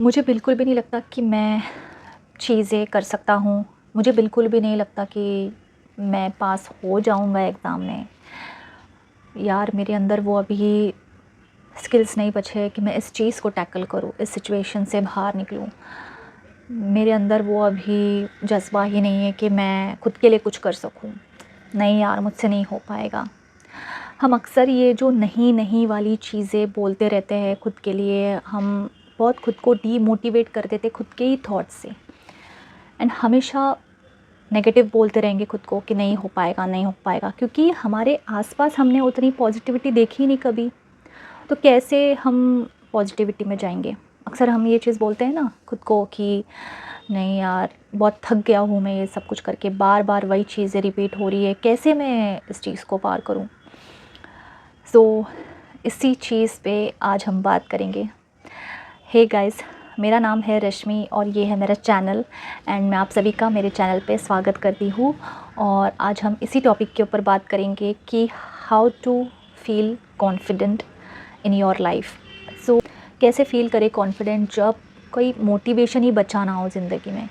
मुझे बिल्कुल भी नहीं लगता कि मैं चीज़ें कर सकता हूँ। मुझे बिल्कुल भी नहीं लगता कि मैं पास हो जाऊँगा एग्ज़ाम में। यार मेरे अंदर वो अभी स्किल्स नहीं बचे कि मैं इस चीज़ को टैकल करूँ, इस सिचुएशन से बाहर निकलूँ। मेरे अंदर वो अभी जज़्बा ही नहीं है कि मैं खुद के लिए कुछ कर सकूँ। नहीं यार, मुझसे नहीं हो पाएगा। हम अक्सर ये जो नहीं नहीं वाली चीज़ें बोलते रहते हैं खुद के लिए, हम बहुत खुद को डीमोटिवेट कर देते खुद के ही थॉट्स से। एंड हमेशा नेगेटिव बोलते रहेंगे खुद को कि नहीं हो पाएगा, नहीं हो पाएगा, क्योंकि हमारे आसपास हमने उतनी पॉजिटिविटी देखी नहीं कभी। तो कैसे हम पॉजिटिविटी में जाएंगे? अक्सर हम ये चीज़ बोलते हैं ना खुद को कि नहीं यार, बहुत थक गया हूँ मैं ये सब कुछ करके, बार बार वही चीज़ें रिपीट हो रही है, कैसे मैं इस चीज़ को पार करूँ। सो इसी चीज़ पे आज हम बात करेंगे। हे गाइस, मेरा नाम है रश्मि और ये है मेरा चैनल एंड मैं आप सभी का मेरे चैनल पे स्वागत करती हूँ। और आज हम इसी टॉपिक के ऊपर बात करेंगे कि how to feel confident in your life. So कैसे फ़ील करें कॉन्फिडेंट जब कोई मोटिवेशन ही बचा ना हो ज़िंदगी में,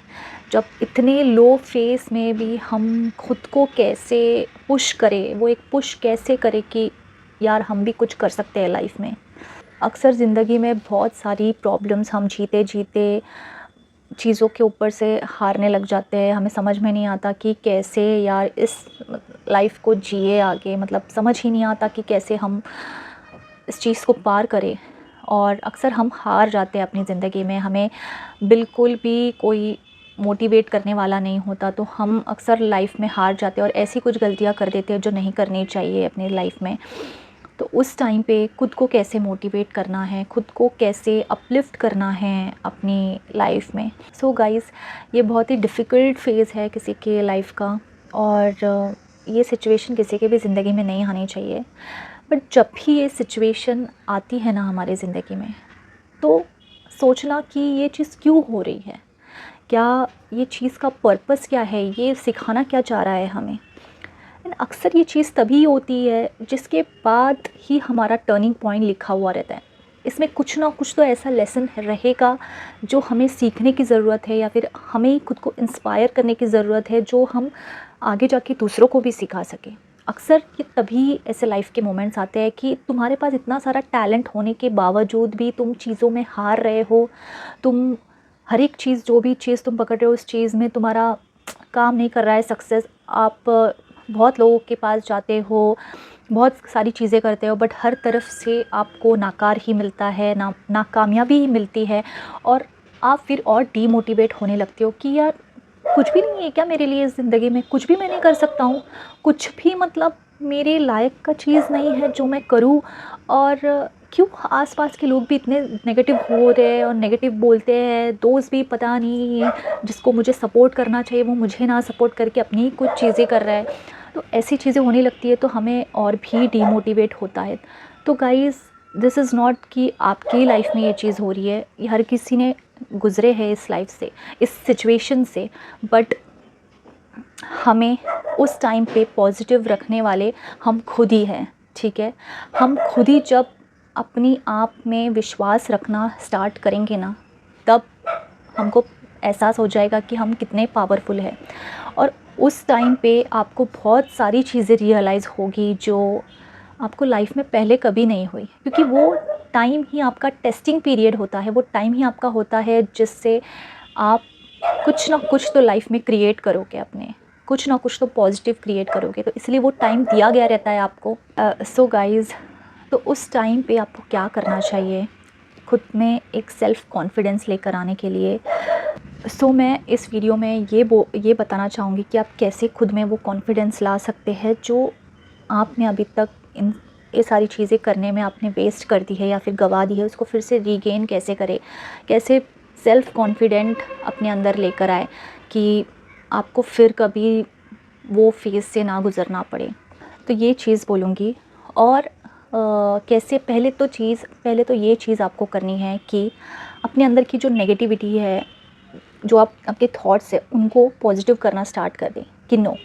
जब इतने लो फेस में भी हम खुद को कैसे पुश करें, वो एक पुश कैसे करें कि यार हम भी कुछ कर सकते हैं लाइफ में। अक्सर ज़िंदगी में बहुत सारी प्रॉब्लम्स हम जीते जीते चीज़ों के ऊपर से हारने लग जाते हैं। हमें समझ में नहीं आता कि कैसे यार इस लाइफ को जिए आगे, मतलब समझ ही नहीं आता कि कैसे हम इस चीज़ को पार करें। और अक्सर हम हार जाते हैं अपनी ज़िंदगी में, हमें बिल्कुल भी कोई मोटिवेट करने वाला नहीं होता, तो हम अक्सर लाइफ में हार जाते हैं और ऐसी कुछ गलतियां कर देते हैं जो नहीं करनी चाहिए अपनी लाइफ में। तो उस टाइम पे खुद को कैसे मोटिवेट करना है, खुद को कैसे अपलिफ्ट करना है अपनी लाइफ में। सो गाइज़, ये बहुत ही डिफ़िकल्ट फ़ेज़ है किसी के लाइफ का और ये सिचुएशन किसी के भी ज़िंदगी में नहीं आनी चाहिए। बट जब भी ये सिचुएशन आती है ना हमारी ज़िंदगी में, तो सोचना कि ये चीज़ क्यों हो रही है, क्या ये चीज़ का पर्पस क्या है, ये सिखाना क्या चाह रहा है हमें। एंड अक्सर ये चीज़ तभी होती है जिसके बाद ही हमारा टर्निंग पॉइंट लिखा हुआ रहता है। इसमें कुछ ना कुछ तो ऐसा लेसन रहेगा जो हमें सीखने की ज़रूरत है, या फिर हमें ही खुद को इंस्पायर करने की ज़रूरत है, जो हम आगे जाके दूसरों को भी सिखा सकें। अक्सर ये तभी ऐसे लाइफ के मोमेंट्स आते हैं कि तुम्हारे पास इतना सारा टैलेंट होने के बावजूद भी तुम चीज़ों में हार रहे हो। तुम हर एक चीज़, जो भी चीज़ तुम पकड़ रहे हो, उस चीज़ में तुम्हारा काम नहीं कर रहा है सक्सेस। आप बहुत लोगों के पास जाते हो, बहुत सारी चीज़ें करते हो, बट हर तरफ से आपको नाकार ही मिलता है, नाकामयाबी ही मिलती है। और आप फिर और डीमोटिवेट होने लगते हो कि यार कुछ भी नहीं है क्या मेरे लिए इस ज़िंदगी में, कुछ भी मैं नहीं कर सकता हूँ, कुछ भी मतलब मेरे लायक का चीज़ नहीं है जो मैं करूँ। और क्यों आसपास के लोग भी इतने नेगेटिव हो रहे हैं और नेगेटिव बोलते हैं। दोस्त भी पता नहीं, जिसको मुझे सपोर्ट करना चाहिए वो मुझे ना सपोर्ट करके अपनी ही कुछ चीज़ें कर रहा है। तो ऐसी चीज़ें होने लगती है तो हमें और भी डीमोटिवेट होता है। तो गाइज़, दिस इज़ नॉट कि आपकी लाइफ में ये चीज़ हो रही है, ये हर किसी ने गुज़रे हैं इस लाइफ से, इस सिचुएशन से। बट हमें उस टाइम पे पॉजिटिव रखने वाले हम खुद ही हैं, ठीक है। हम खुद ही जब अपनी आप में विश्वास रखना स्टार्ट करेंगे ना, तब हमको एहसास हो जाएगा कि हम कितने पावरफुल हैं। और उस टाइम पे आपको बहुत सारी चीज़ें रियलाइज़ होगी जो आपको लाइफ में पहले कभी नहीं हुई, क्योंकि वो टाइम ही आपका टेस्टिंग पीरियड होता है, वो टाइम ही आपका होता है जिससे आप कुछ ना कुछ तो लाइफ में क्रिएट करोगे, अपने कुछ ना कुछ तो पॉजिटिव क्रिएट करोगे। तो इसलिए वो टाइम दिया गया रहता है आपको। सो गाइज़, तो उस टाइम पे आपको क्या करना चाहिए खुद में एक सेल्फ़ कॉन्फिडेंस लेकर आने के लिए। सो मैं इस वीडियो में ये बताना चाहूँगी कि आप कैसे खुद में वो कॉन्फिडेंस ला सकते हैं जो आपने अभी तक ये सारी चीज़ें करने में आपने वेस्ट कर दी है या फिर गवा दी है, उसको फिर से रीगेन कैसे करें, कैसे सेल्फ़ कॉन्फिडेंट अपने अंदर लेकर आए कि आपको फिर कभी वो फेज़ से ना गुज़रना पड़े। तो ये चीज़ बोलूँगी। और कैसे, पहले तो ये चीज़ आपको करनी है कि अपने अंदर की जो नेगेटिविटी है, जो आप आपके थॉट्स है, उनको पॉजिटिव करना स्टार्ट कर दें कि नो।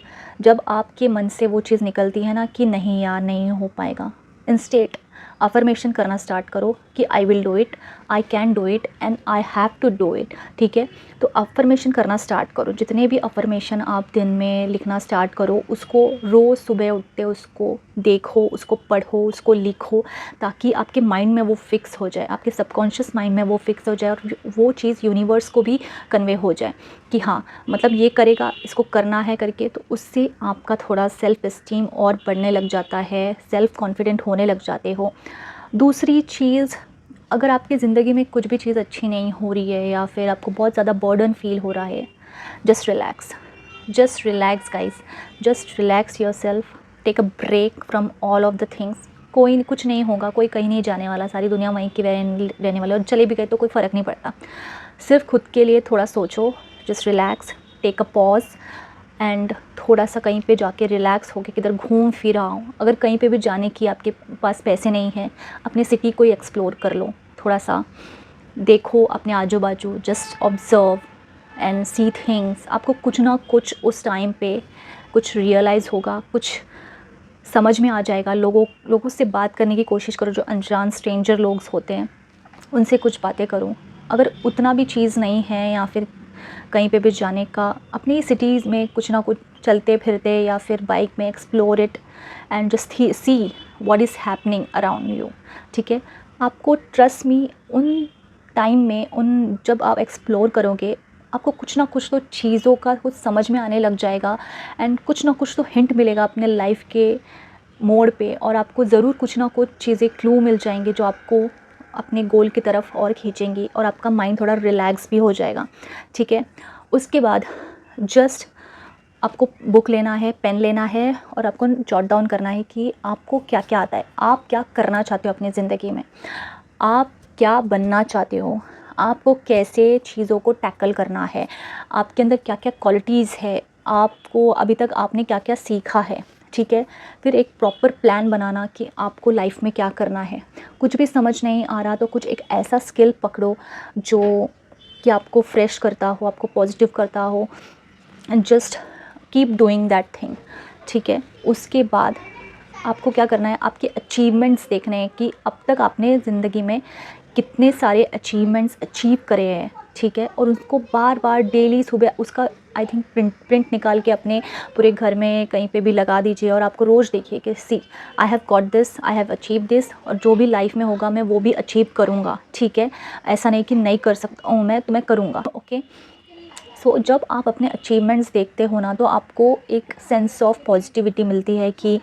जब आपके मन से वो चीज़ निकलती है ना कि नहीं यार नहीं हो पाएगा, इंस्टेड अफर्मेशन करना स्टार्ट करो कि I will do it, I can do it and I have to do it. ठीक है, तो अफर्मेशन करना स्टार्ट करो। जितने भी अफर्मेशन आप दिन में लिखना स्टार्ट करो, उसको रोज़ सुबह उठते उसको देखो, उसको पढ़ो, उसको लिखो, ताकि आपके माइंड में वो फिक्स हो जाए, आपके सबकॉन्शियस माइंड में वो फिक्स हो जाए और वो चीज़ यूनिवर्स को भी कन्वे हो जाए कि हाँ मतलब ये करेगा, इसको करना है करके। तो उससे आपका थोड़ा सेल्फ़ इस्टीम और बढ़ने लग जाता है, सेल्फ़ कॉन्फिडेंट होने लग जाते हो। दूसरी चीज़, अगर आपकी ज़िंदगी में कुछ भी चीज़ अच्छी नहीं हो रही है या फिर आपको बहुत ज़्यादा बर्डन फील हो रहा है, just relax guys, just relax yourself, take a break from all of the things. कोई कुछ नहीं होगा, कोई कहीं नहीं जाने वाला, सारी दुनिया वहीं की रहने वाली, और चले भी गए तो कोई फ़र्क नहीं पड़ता। सिर्फ खुद के लिए थोड़ा सोचो, just relax, take a pause and थोड़ा सा कहीं पे जाके रिलैक्स होके किधर घूम फिर आओ। अगर कहीं पे भी जाने की आपके पास पैसे नहीं हैं, अपने सिटी को ही एक्सप्लोर कर लो, थोड़ा सा देखो अपने आजू बाजू, just observe and see things. आपको कुछ ना कुछ उस टाइम पे कुछ रियलाइज़ होगा, कुछ समझ में आ जाएगा। लोगों से बात करने की कोशिश करो, जो अनजान स्ट्रेंजर लोग होते हैं उनसे कुछ बातें करो। अगर उतना भी चीज़ नहीं है या फिर कहीं पे भी जाने का, अपनी सिटीज़ में कुछ ना कुछ चलते फिरते या फिर बाइक में explore it and just see what is happening around you. ठीक है, आपको ट्रस्ट मी, उन टाइम में उन जब आप एक्सप्लोर करोगे, आपको कुछ ना कुछ तो चीज़ों का कुछ समझ में आने लग जाएगा एंड कुछ ना कुछ तो हिंट मिलेगा अपने लाइफ के मोड़ पे, और आपको ज़रूर कुछ ना कुछ चीज़ें क्लू मिल जाएंगे जो आपको अपने गोल की तरफ और खींचेंगी और आपका माइंड थोड़ा रिलैक्स भी हो जाएगा। ठीक है, उसके बाद जस्ट आपको बुक लेना है, पेन लेना है और आपको जॉट डाउन करना है कि आपको क्या क्या आता है, आप क्या करना चाहते हो अपनी ज़िंदगी में, आप क्या बनना चाहते हो, आपको कैसे चीज़ों को टैकल करना है, आपके अंदर क्या क्या क्वालिटीज़ है, आपको अभी तक आपने क्या क्या सीखा है। ठीक है, फिर एक प्रॉपर प्लान बनाना कि आपको लाइफ में क्या करना है। कुछ भी समझ नहीं आ रहा तो कुछ एक ऐसा स्किल पकड़ो जो कि आपको फ्रेश करता हो, आपको पॉजिटिव करता हो and just keep doing that thing. ठीक है, उसके बाद आपको क्या करना है, आपके अचीवमेंट्स देखने हैं कि अब तक आपने ज़िंदगी में कितने सारे अचीवमेंट्स अचीव करे हैं। ठीक है, और उसको बार बार डेली सुबह उसका आई थिंक प्रिंट निकाल के अपने पूरे घर में कहीं पे भी लगा दीजिए और आपको रोज़ देखिए कि see I have got this, I have achieve this, और जो भी लाइफ में होगा मैं वो भी अचीव करूँगा। ठीक है, ऐसा नहीं कि नहीं कर सकता हूँ मैं, तो मैं करूँगा। ओके, सो जब आप अपने अचीवमेंट्स देखते हो ना, तो आपको एक सेंस ऑफ पॉजिटिविटी मिलती है कि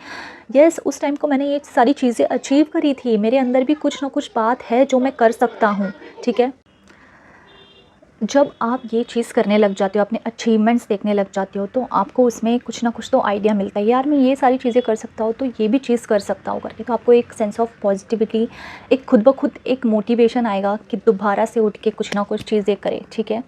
यस उस टाइम को मैंने ये सारी चीज़ें अचीव करी थी, मेरे अंदर भी कुछ ना कुछ बात है जो मैं कर सकता हूँ। ठीक है, जब आप ये चीज़ करने लग जाते हो, अपने अचीवमेंट्स देखने लग जाते हो, तो आपको उसमें कुछ ना कुछ तो आइडिया मिलता है, यार मैं ये सारी चीज़ें कर सकता हूँ तो ये भी चीज़ कर सकता हूँ करके। तो आपको एक सेंस ऑफ पॉजिटिविटी, एक खुद ब खुद एक मोटिवेशन आएगा कि दोबारा से उठ के कुछ ना कुछ चीज़ें करें। ठीक है,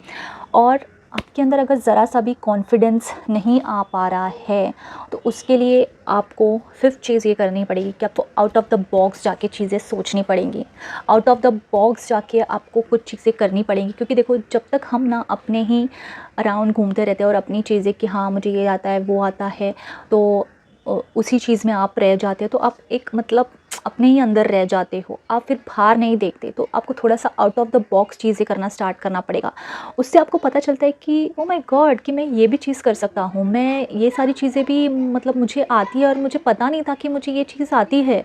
और आपके अंदर अगर ज़रा सा भी कॉन्फिडेंस नहीं आ पा रहा है तो उसके लिए आपको फिफ्थ चीज़ ये करनी पड़ेगी कि आपको आउट ऑफ द बॉक्स जाके चीज़ें सोचनी पड़ेंगी। आउट ऑफ द बॉक्स जाके आपको कुछ चीज़ें करनी पड़ेंगी, क्योंकि देखो जब तक हम ना अपने ही अराउंड घूमते रहते हैं और अपनी चीज़ें कि हाँ मुझे ये आता है वो आता है, तो उसी चीज़ में आप रह जाते हो, तो आप एक मतलब अपने ही अंदर रह जाते हो, आप फिर बाहर नहीं देखते। तो आपको थोड़ा सा आउट ऑफ द बॉक्स चीज़ें करना स्टार्ट करना पड़ेगा। उससे आपको पता चलता है कि ओ माय गॉड कि मैं ये भी चीज़ कर सकता हूँ, मैं ये सारी चीज़ें भी मतलब मुझे आती है और मुझे पता नहीं था कि मुझे ये चीज़ आती है।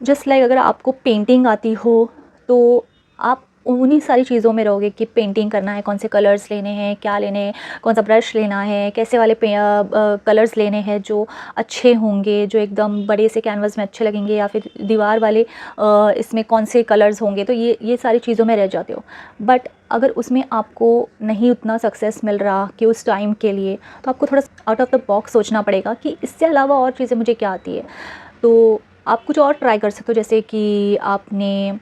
जस्ट लाइक अगर आपको पेंटिंग आती हो तो आप उन्हीं सारी चीज़ों में रहोगे कि पेंटिंग करना है, कौन से कलर्स लेने हैं, क्या लेने हैं, कौन सा ब्रश लेना है, कैसे वाले कलर्स लेने हैं जो अच्छे होंगे, जो एकदम बड़े से कैनवस में अच्छे लगेंगे, या फिर दीवार वाले इसमें कौन से कलर्स होंगे। तो ये सारी चीज़ों में रह जाते हो। बट अगर उसमें आपको नहीं उतना सक्सेस मिल रहा कि उस टाइम के लिए, तो आपको थोड़ा आउट ऑफ द बॉक्स सोचना पड़ेगा कि इससे अलावा और चीज़ें मुझे क्या आती है। तो आप कुछ और ट्राई कर सकते हो, जैसे कि आपने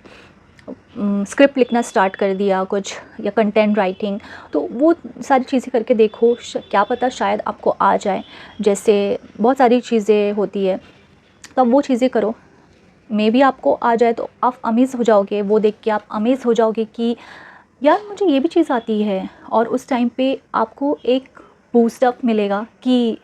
स्क्रिप्ट लिखना स्टार्ट कर दिया कुछ, या कंटेंट राइटिंग, तो वो सारी चीज़ें करके देखो, क्या पता शायद आपको आ जाए। जैसे बहुत सारी चीज़ें होती है, तो आप वो चीज़ें करो, मे बी आपको आ जाए तो आप अमेज़ हो जाओगे, वो देख के आप अमेज़ हो जाओगे कि यार मुझे ये भी चीज़ आती है। और उस टाइम पे आपको एक बूस्ट अप मिलेगा कि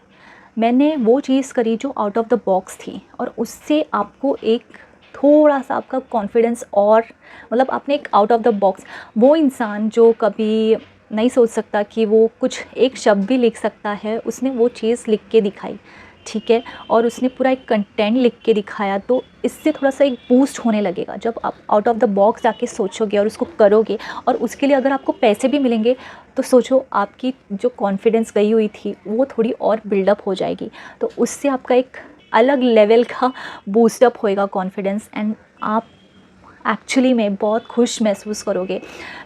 मैंने वो चीज़ करी जो आउट ऑफ द बॉक्स थी, और उससे आपको एक थोड़ा-सा आपका कॉन्फिडेंस और मतलब आपने एक आउट ऑफ द बॉक्स, वो इंसान जो कभी नहीं सोच सकता कि वो कुछ एक शब्द भी लिख सकता है, उसने वो चीज़ लिख के दिखाई, ठीक है? और उसने पूरा एक कंटेंट लिख के दिखाया, तो इससे थोड़ा-सा एक बूस्ट होने लगेगा। जब आप आउट ऑफ द बॉक्स जाके सोचोगे और उसको करोगे और उसके लिए अगर आपको पैसे भी मिलेंगे, तो सोचो आपकी जो कॉन्फिडेंस गई हुई थी, वो थोड़ी और बिल्डअप हो जाएगी। तो उससे आपका एक अलग लेवल का बूस्टअप होएगा कॉन्फिडेंस, एंड आप एक्चुअली में बहुत खुश महसूस करोगे।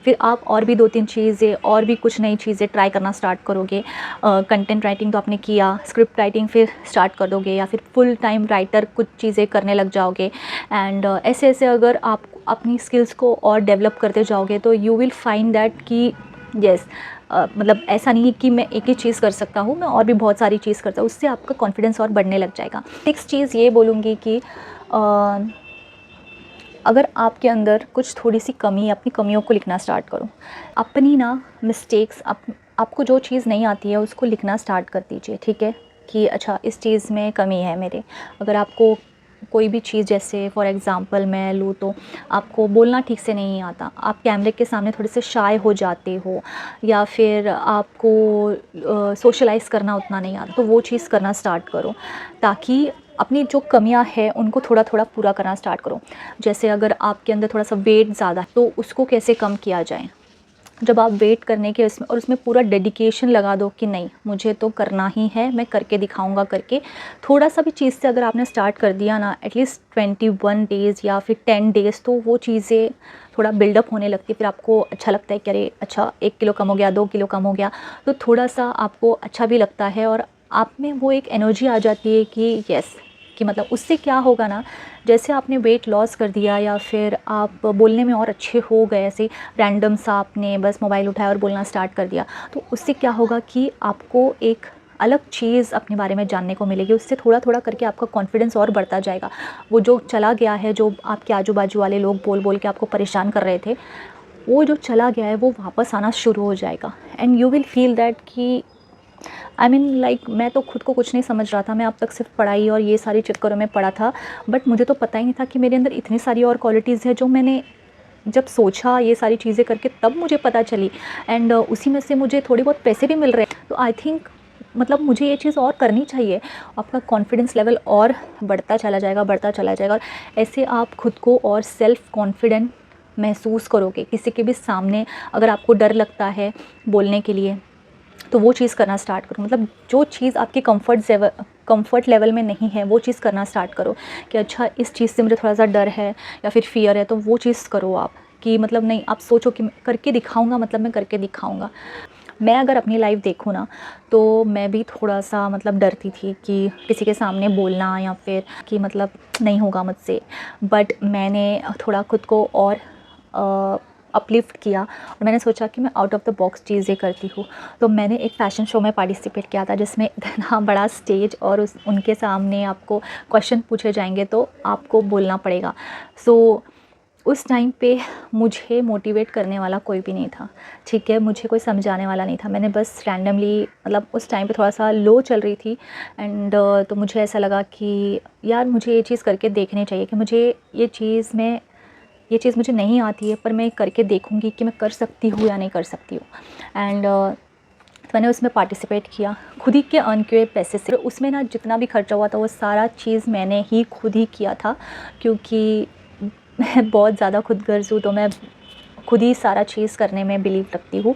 फिर आप और भी 2-3 चीज़ें और भी कुछ नई चीज़ें ट्राई करना स्टार्ट करोगे। कंटेंट राइटिंग तो आपने किया, स्क्रिप्ट राइटिंग फिर स्टार्ट कर दोगे, या फिर फुल टाइम राइटर कुछ चीज़ें करने लग जाओगे। एंड ऐसे-ऐसे अगर आप अपनी स्किल्स को और डेवलप करते जाओगे, तो यू विल फाइंड दैट कि येस, मतलब ऐसा नहीं है कि मैं एक ही चीज़ कर सकता हूँ, मैं और भी बहुत सारी चीज़ करता हूँ। उससे आपका कॉन्फिडेंस और बढ़ने लग जाएगा। नेक्स्ट चीज़ ये बोलूँगी कि अगर आपके अंदर कुछ थोड़ी सी कमी है, अपनी कमियों को लिखना स्टार्ट करो। अपनी ना मिस्टेक्स, आपको जो चीज़ नहीं आती है उसको लिखना स्टार्ट कर दीजिए, ठीक है? कि अच्छा इस चीज़ में कमी है मेरे। अगर आपको कोई भी चीज़, जैसे फॉर एग्ज़ाम्पल मैं लूँ तो आपको बोलना ठीक से नहीं आता, आप कैमरे के सामने थोड़े से शाय हो जाते हो, या फिर आपको सोशलाइज़ करना उतना नहीं आता, तो वो चीज़ करना स्टार्ट करो, ताकि अपनी जो कमियां हैं उनको थोड़ा थोड़ा पूरा करना स्टार्ट करो। जैसे अगर आपके अंदर थोड़ा सा वेट ज़्यादा है, तो उसको कैसे कम किया जाए। जब आप वेट करने के उसमें और उसमें पूरा डेडिकेशन लगा दो कि नहीं मुझे तो करना ही है, मैं करके दिखाऊंगा करके, थोड़ा सा भी चीज़ से अगर आपने स्टार्ट कर दिया ना, एटलीस्ट 21 डेज़ या फिर 10 डेज़, तो वो चीज़ें थोड़ा बिल्डअप होने लगती है। फिर आपको अच्छा लगता है कि अरे अच्छा 1 किलो कम हो गया, 2 किलो कम हो गया, तो थोड़ा सा आपको अच्छा भी लगता है, और आप में वो एक एनर्जी आ जाती है कि यस, कि मतलब उससे क्या होगा ना, जैसे आपने वेट लॉस कर दिया या फिर आप बोलने में और अच्छे हो गए, ऐसे रैंडम सा आपने बस मोबाइल उठाया और बोलना स्टार्ट कर दिया, तो उससे क्या होगा कि आपको एक अलग चीज़ अपने बारे में जानने को मिलेगी। उससे थोड़ा थोड़ा करके आपका कॉन्फिडेंस और बढ़ता जाएगा। वो जो चला गया है, जो आपके आजू बाजू वाले लोग बोल बोल के आपको परेशान कर रहे थे, वो जो चला गया है वो वापस आना शुरू हो जाएगा। And you will feel that कि आई मीन लाइक मैं तो खुद को कुछ नहीं समझ रहा था, मैं अब तक सिर्फ पढ़ाई और ये सारी चक्करों में पड़ा था, बट मुझे तो पता ही नहीं था कि मेरे अंदर इतनी सारी और क्वालिटीज़ है, जो मैंने जब सोचा ये सारी चीज़ें करके तब मुझे पता चली। एंड उसी में से मुझे थोड़े बहुत पैसे भी मिल रहे हैं, तो आई थिंक मतलब मुझे ये चीज़ और करनी चाहिए। आपका कॉन्फिडेंस लेवल और बढ़ता चला जाएगा, बढ़ता चला जाएगा, और ऐसे आप खुद को और सेल्फ कॉन्फिडेंट महसूस करोगे। किसी के भी सामने अगर आपको डर लगता है बोलने के लिए, तो वो चीज़ करना स्टार्ट करो। मतलब जो चीज़ आपके कंफर्ट लेवल में नहीं है, वो चीज़ करना स्टार्ट करो कि अच्छा इस चीज़ से मुझे थोड़ा सा डर है या फिर फ़ियर है, तो वो चीज़ करो आप, कि मतलब नहीं, आप सोचो कि मैं करके दिखाऊंगा, मतलब मैं करके दिखाऊंगा। मैं अगर अपनी लाइफ देखूँ ना, तो मैं भी थोड़ा सा मतलब डरती थी कि किसी के सामने बोलना, या फिर कि मतलब नहीं होगा मुझसे, बट मैंने थोड़ा खुद को और अपलिफ्ट किया, और मैंने सोचा कि मैं आउट ऑफ द बॉक्स चीज़ें करती हूँ। तो मैंने एक फ़ैशन शो में पार्टिसिपेट किया था, जिसमें इतना बड़ा स्टेज और उनके सामने आपको क्वेश्चन पूछे जाएंगे, तो आपको बोलना पड़ेगा। सो उस टाइम पे मुझे मोटिवेट करने वाला कोई भी नहीं था, ठीक है? मुझे कोई समझाने वाला नहीं था। मैंने बस रैंडमली, मतलब उस टाइम पे थोड़ा सा लो चल रही थी, एंड तो मुझे ऐसा लगा कि यार मुझे ये चीज़ करके देखनी चाहिए, कि मुझे ये चीज़ मुझे नहीं आती है, पर मैं करके देखूँगी कि मैं कर सकती हूँ या नहीं कर सकती हूँ। एंड मैंने उसमें पार्टिसिपेट किया खुद ही के अर्न किए पैसे से। उसमें ना जितना भी खर्चा हुआ था वो सारा चीज़ मैंने ही खुद ही किया था, क्योंकि मैं बहुत ज़्यादा खुदगर्ज़ हूँ, तो मैं खुद ही सारा चीज़ करने में बिलीव रखती हूँ।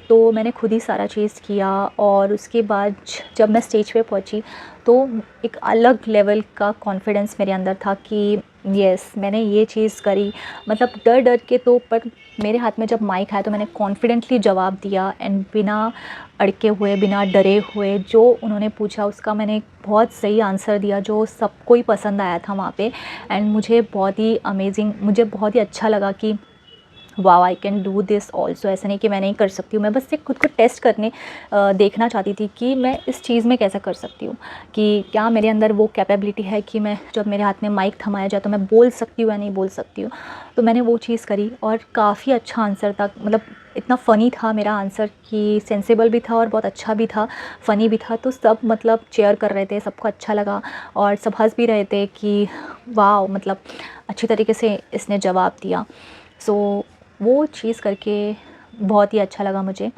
तो मैंने खुद ही सारा चीज़ किया, और उसके बाद जब मैं स्टेज पे पहुँची, तो एक अलग लेवल का कॉन्फिडेंस मेरे अंदर था कि यस मैंने ये चीज़ करी। मतलब डर डर के, तो पर मेरे हाथ में जब माइक आया तो मैंने कॉन्फिडेंटली जवाब दिया, एंड बिना अड़के हुए, बिना डरे हुए, जो उन्होंने पूछा उसका मैंने बहुत सही आंसर दिया, जो सबको ही पसंद आया था वहाँ पे। एंड मुझे बहुत ही अमेजिंग, मुझे बहुत ही अच्छा लगा कि wow I can do this also. ऐसा नहीं कि मैं नहीं कर सकती हूँ, मैं बस एक खुद को टेस्ट करने देखना चाहती थी कि मैं इस चीज़ में कैसा कर सकती हूँ, कि क्या मेरे अंदर वो कैपेबिलिटी है कि मैं जब मेरे हाथ में माइक थमाया जाए तो मैं बोल सकती हूँ या नहीं बोल सकती हूँ। तो मैंने वो चीज़ करी और काफ़ी अच्छा आंसर था, मतलब इतना फ़नी था मेरा आंसर कि सेंसिबल भी था और बहुत अच्छा भी था, फ़नी भी था। तो सब मतलब चेयर कर रहे थे, सबको अच्छा लगा और सब हंस भी रहे थे कि वाह, मतलब अच्छी तरीके से इसने जवाब दिया। सो वो चीज़ करके बहुत ही अच्छा लगा मुझे।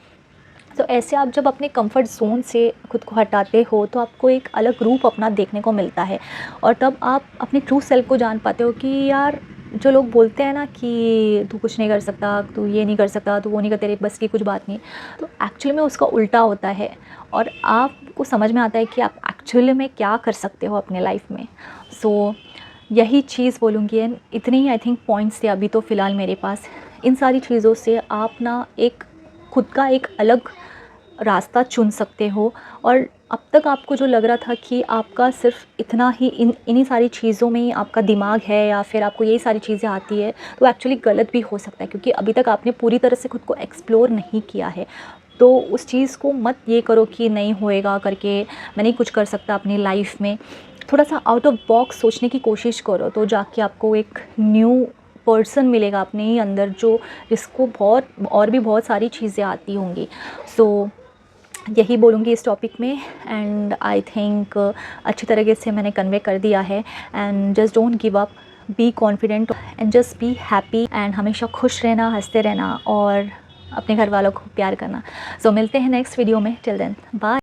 तो ऐसे आप जब अपने कंफर्ट ज़ोन से खुद को हटाते हो तो आपको एक अलग रूप अपना देखने को मिलता है और तब आप अपने ट्रू सेल्फ को जान पाते हो कि यार, जो लोग बोलते हैं ना कि तू कुछ नहीं कर सकता, तू ये नहीं कर सकता, तू वो नहीं कर, तेरे बस की कुछ बात नहीं, तो एक्चुअली में उसका उल्टा होता है और आपको समझ में आता है कि आप एक्चुअली में क्या कर सकते हो अपने लाइफ में। सो यही चीज़ बोलूँगी एंड इतने ही आई थिंक पॉइंट्स थे अभी तो फ़िलहाल मेरे पास। इन सारी चीज़ों से आप ना एक खुद का एक अलग रास्ता चुन सकते हो। और अब तक आपको जो लग रहा था कि आपका सिर्फ़ इतना ही इन्हीं सारी चीज़ों में ही आपका दिमाग है या फिर आपको यही सारी चीज़ें आती है, तो एक्चुअली गलत भी हो सकता है, क्योंकि अभी तक आपने पूरी तरह से खुद को एक्सप्लोर नहीं किया है। तो उस चीज़ को मत ये करो कि नहीं होएगा करके, मैं नहीं कुछ कर सकता अपनी लाइफ़ में। थोड़ा सा आउट ऑफ बॉक्स सोचने की कोशिश करो, तो जाके आपको एक न्यू पर्सन मिलेगा अपने ही अंदर, जो जिसको बहुत और भी बहुत सारी चीज़ें आती होंगी। सो यही बोलूँगी इस टॉपिक में एंड आई थिंक अच्छी तरीके से मैंने कन्वे कर दिया है। And just don't give up, be confident and just be happy and हमेशा खुश रहना, हंसते रहना और अपने घर वालों को प्यार करना। सो मिलते हैं नेक्स्ट वीडियो में। Till then bye.